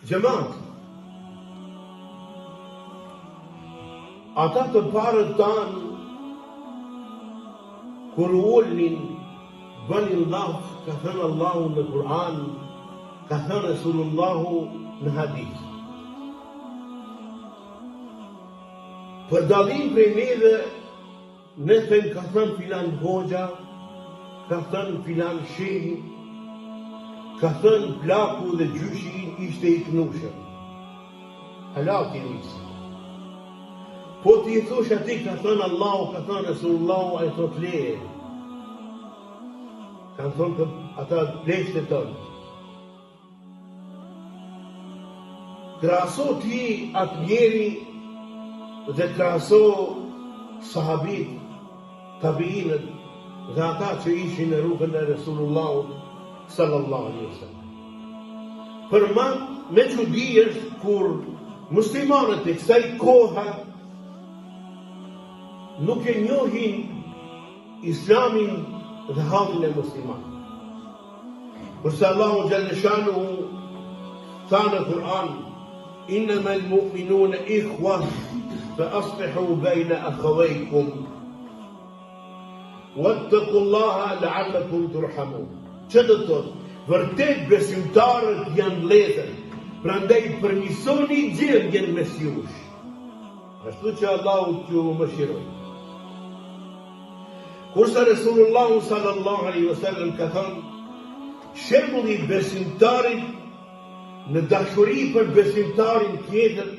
Xhamat, ata të parët tanë, kur ullnin, bënin laf, ka thënë Allahu në Kur'an, ka thënë Resulullahu në hadith. Për dalim prej neve, ne thënë ka thënë filan hoxha, ka thënë filan shehi, ka thënë plaku dhe gjyshi ishte i knushëm. Halak i njësë. Po t'i thosh ati ka thënë Allahu, ka thënë Resulullahu, a i thot leje. Kanë thonë të ata pleqët e tënë. Kraso ti atë njeri dhe kraso sahabit, tabiinët dhe ata që ishin në rrugën e Resulullahu sallallahu alaihi wasallam. Për me çudi është kur muslimanët e kësaj koha nuk e njohin Islamin dhe hallin e muslimanëve. Kurse Allahu xhalla shanuhu tha në Kur'an: "Innama al-mu'minuna ikhwa fa aslihu bayna akhawaykum wattaqullaha la'allakum turhamun." Që do të thotë, vërtet besimtarët janë vëllezër, prandaj përmisoni gjendjen mes jush. Ashtu që Allahu t'ju mëshiroj. Kurse Resulullahu sallallahu alaihi wasallam ka thënë, shembulli i besimtarit në dashuri për besimtarin tjetër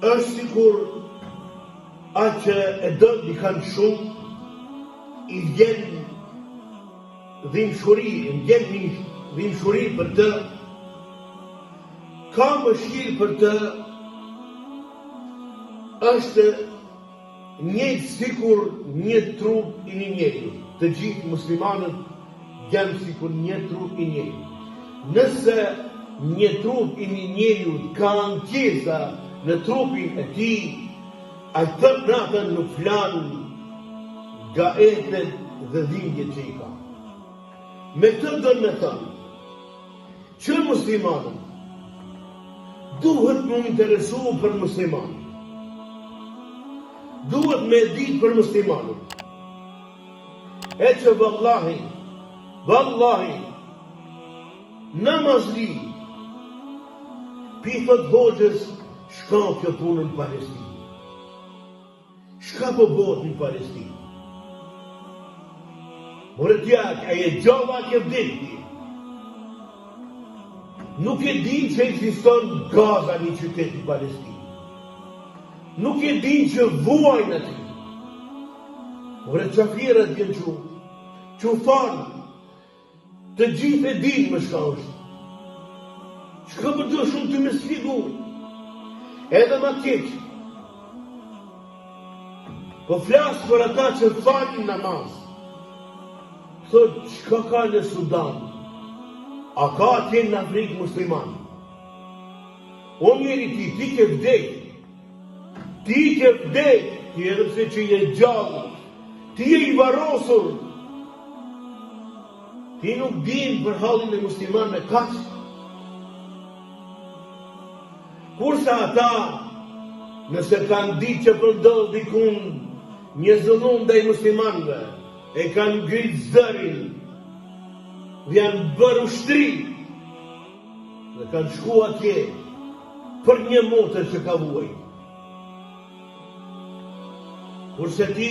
është sikur atë që e don dikën shumë i vjen dhimshuri për të, ka mëshirë për të, është njëjtë sikur një trup i një njeriu. Të gjithë muslimanët janë sikur një trup i njeriu. Nëse një trup i një njeriu ka ankesa në trupin e tij, atë natën nuk flan nga etet dhe dhimbjet që i ka. Me këtë do me thënë që muslimanët duhet më interesu për muslimanët. Duhet me ditë për muslimanët. E që vallahi, namazli, pithët hoxhës, shka kjo punë në Palestinë. Shka po bëhet në Palestinë? More tjak, a je gjova kjo vdekti. Nuk e din që ekziston Gaza një qytet në Palestinë. Nuk e din që vuajnë aty. More qafirët jenë që fanë, të gjithë e din më shka është. Shka për do shumë të me sfigu, edhe ma keqë. Po flasë për ata që falin namaz. Thot, qka ka në Sudan? A ka atje në Afrikë musliman? O njeri ti ke vdek. Ti ke vdek, ti edhe pse që je gjallë. Ti je i varosur. Ti nuk din për hallin e musliman me kaqë. Kurse ata, nëse kanë ditë që përdojë dikun një zullum dhe i muslimanve, e kanë ngritë zërin, dhe janë bërë ushtri, dhe kanë shku atje për një motër që ka vuaj. Kurse ti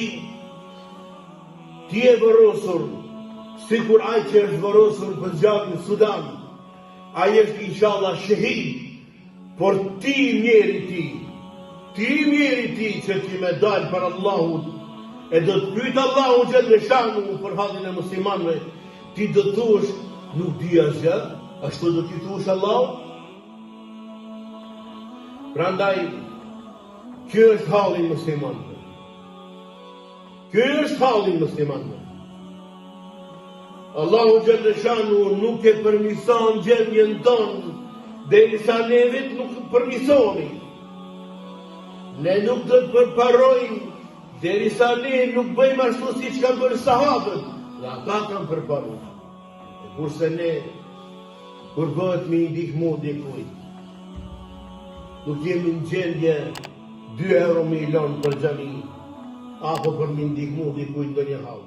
e vërosur, si kur aj që është vërosur për gjatë në Sudan, aj është inshallah shahid, por ti mjeri ti që ti me dalë për Allahut, e do të pyet Allahu xhallal shanu për hallin e muslimanëve, ti do të thuash nuk di asgjë, ashtu do t'i thuash Allahu. Prandaj kjo është halli i muslimanëve. Allahu xhallal shanu nuk e përmison gjendjen tonë, derisa ne vetë nuk përmisoni. Ne nuk do të përparojmë derisa ne nuk bëjmë ashtu si që kanë bërë sahabët, dhe ata kanë përparuar. Kurse ne kur bëhet me i ndihmu dikujt. Nuk jemi në gjendje 2 euro me i lënë për xhami, apo për me ndihmu dikujt ndonjë hall.